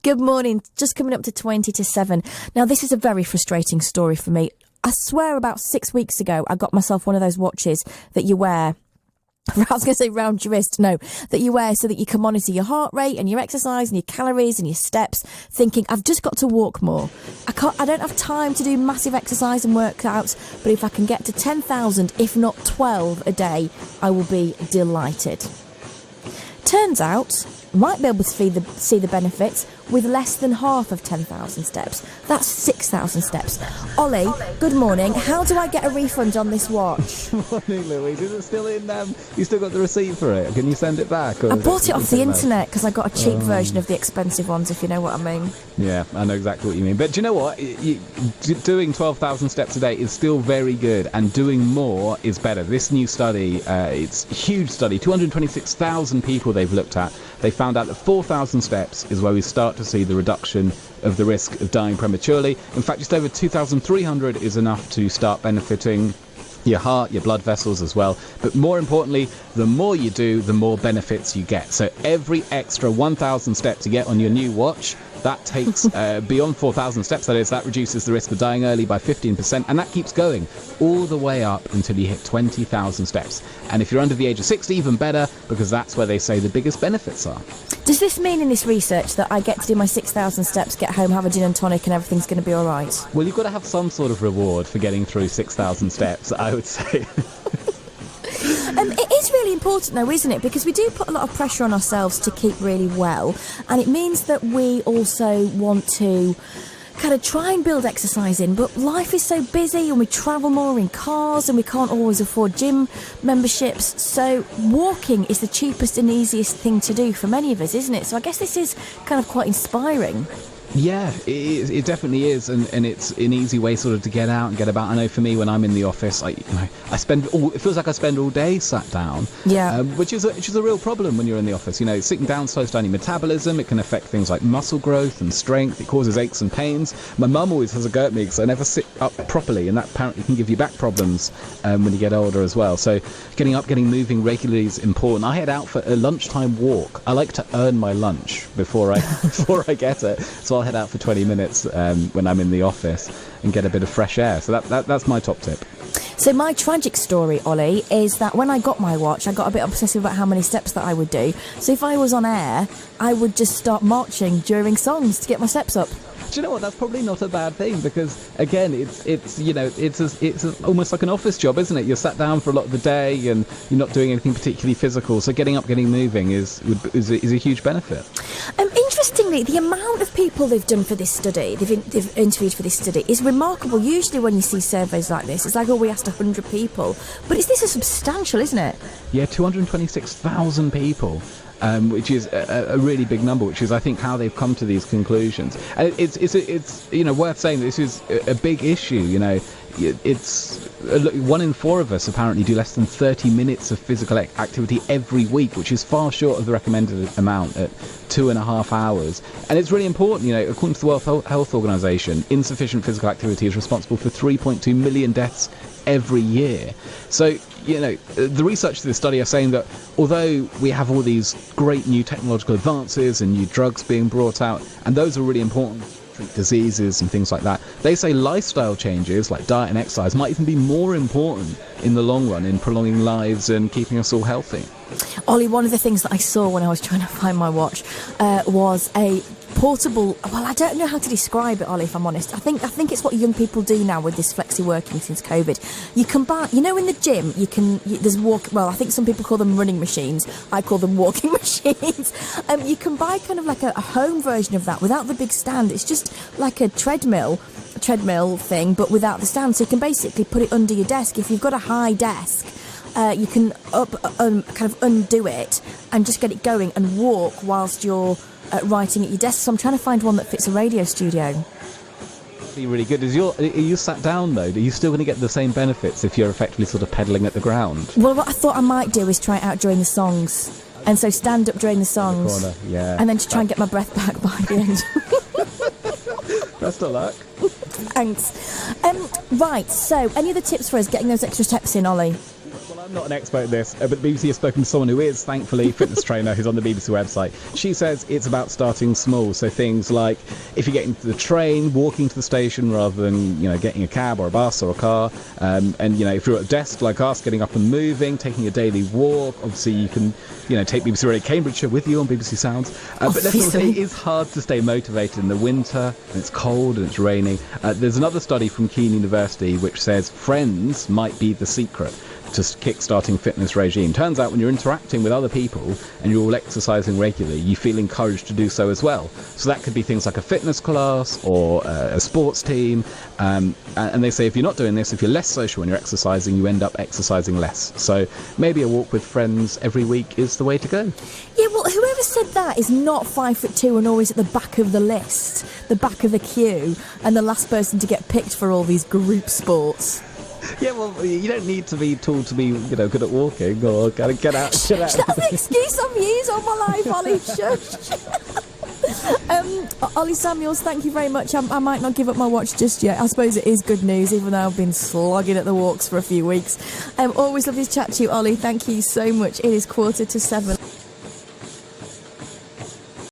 Good morning. Just coming up to 20 to 7. Now, this is a very frustrating story for me. I swear about 6 weeks ago, I got myself one of those watches that you wear. I was going to say round your wrist. No, that you wear so that you can monitor your heart rate and your exercise and your calories and your steps, thinking, I've just got to walk more. I don't have time to do massive exercise and workouts, but if I can get to 10,000, if not 12 a day, I will be delighted. Turns out, might be able to see the benefits with less than half of 10,000 steps. That's 6,000 steps. Ollie, good morning. How do I get a refund on this watch? Morning, Louise. Is it still in? You still got the receipt for it? Can you send it back? I bought it off the internet because I got a cheap version of the expensive ones, if you know what I mean. Yeah, I know exactly what you mean. But do you know what? Doing 12,000 steps a day is still very good, and doing more is better. This new study, it's a huge study, 226,000 people they've looked at. They found out that 4,000 steps is where we start to see the reduction of the risk of dying prematurely. In fact, just over 2,300 is enough to start benefiting your heart, your blood vessels as well. But more importantly, the more you do, the more benefits you get. So every extra 1,000 steps you get on your new watch, that takes beyond 4,000 steps, that is, that reduces the risk of dying early by 15%, and that keeps going all the way up until you hit 20,000 steps. And if you're under the age of 60, even better, because that's where they say the biggest benefits are. Does this mean in this research that I get to do my 6,000 steps, get home, have a gin and tonic, and everything's going to be all right? Well, you've got to have some sort of reward for getting through 6,000 steps, I would say. It is really important though, isn't it? Because we do put a lot of pressure on ourselves to keep really well, and it means that we also want to kind of try and build exercise in, but life is so busy and we travel more in cars and we can't always afford gym memberships, so walking is the cheapest and easiest thing to do for many of us, isn't it? So I guess this is kind of quite inspiring. Yeah, it definitely is, and it's an easy way sort of to get out and get about. I know for me, when I'm in the office, it feels like I spend all day sat down. Yeah. Which is a real problem when you're in the office. You know, sitting down slows down your metabolism. It can affect things like muscle growth and strength. It causes aches and pains. My mum always has a go at me because I never sit up properly, and that apparently can give you back problems when you get older as well. So getting up, getting moving regularly is important. I head out for a lunchtime walk. I like to earn my lunch before I get it. So I'll head out for 20 minutes when I'm in the office and get a bit of fresh air. So that's my top tip. So my tragic story, Ollie, is that when I got my watch, I got a bit obsessive about how many steps that I would do. So if I was on air, I would just start marching during songs to get my steps up. Do you know what? That's probably not a bad thing, because again, it's almost like an office job, isn't it? You're sat down for a lot of the day and you're not doing anything particularly physical. So getting up, getting moving is a huge benefit. Interestingly, the amount of people they've done for this study, they've interviewed for this study, is remarkable. Usually when you see surveys like this, it's like, oh, we asked 100 people. But this is substantial, isn't it? Yeah, 226,000 people. Which is a really big number, which is, I think, how they've come to these conclusions. And it's worth saying this is a big issue. It's 1 in 4 of us apparently do less than 30 minutes of physical activity every week, which is far short of the recommended amount at 2.5 hours. And it's really important. According to the World Health Organization, insufficient physical activity is responsible for 3.2 million deaths every year. So the research to this study are saying that although we have all these great new technological advances and new drugs being brought out, and those are really important to treat diseases and things like that, they say lifestyle changes like diet and exercise might even be more important in the long run in prolonging lives and keeping us all healthy. Ollie, one of the things that I saw when I was trying to find my watch was a portable, well, I don't know how to describe it, Ollie, if I'm honest. I think it's what young people do now with this flexi working since COVID. You can buy, in the gym, I think some people call them running machines. I call them walking machines. You can buy kind of like a home version of that without the big stand. It's just like a treadmill thing, but without the stand. So you can basically put it under your desk. If you've got a high desk, you can kind of undo it and just get it going and walk whilst you're writing at your desk. So I'm trying to find one that fits a radio studio. That'd be really good. Are you sat down though? Are you still going to get the same benefits if you're effectively sort of pedalling at the ground? Well, what I thought I might do is try it out during the songs, and so stand up during the songs, and then to try and get my breath back by the end. Best of luck. Thanks. Right, so any other tips for us getting those extra steps in, Ollie? Well, I'm not an expert in this, but the BBC has spoken to someone who is, thankfully, fitness trainer who's on the BBC website. She says it's about starting small. So things like if you get into the train, walking to the station rather than, getting a cab or a bus or a car. And, if you're at a desk like us, getting up and moving, taking a daily walk. Obviously, you can, take BBC Radio Cambridgeshire with you on BBC Sounds. But definitely it is hard to stay motivated in the winter, and it's cold and it's rainy. There's another study from Keene University which says friends might be the secret to kick-starting fitness regime. Turns out when you're interacting with other people and you're all exercising regularly, you feel encouraged to do so as well. So that could be things like a fitness class or a sports team. And they say if you're not doing this, if you're less social when you're exercising, you end up exercising less. So maybe a walk with friends every week is the way to go. Yeah, well, whoever said that is not 5'2" and always at the back of the list, the back of the queue, and the last person to get picked for all these group sports. Yeah, well, you don't need to be tall to be, good at walking or get out. That's the excuse I've used all my life, Ollie. Shush. Ollie Samuels, thank you very much. I might not give up my watch just yet. I suppose it is good news, even though I've been slogging at the walks for a few weeks. Always lovely to chat to you, Ollie. Thank you so much. It is 6:45.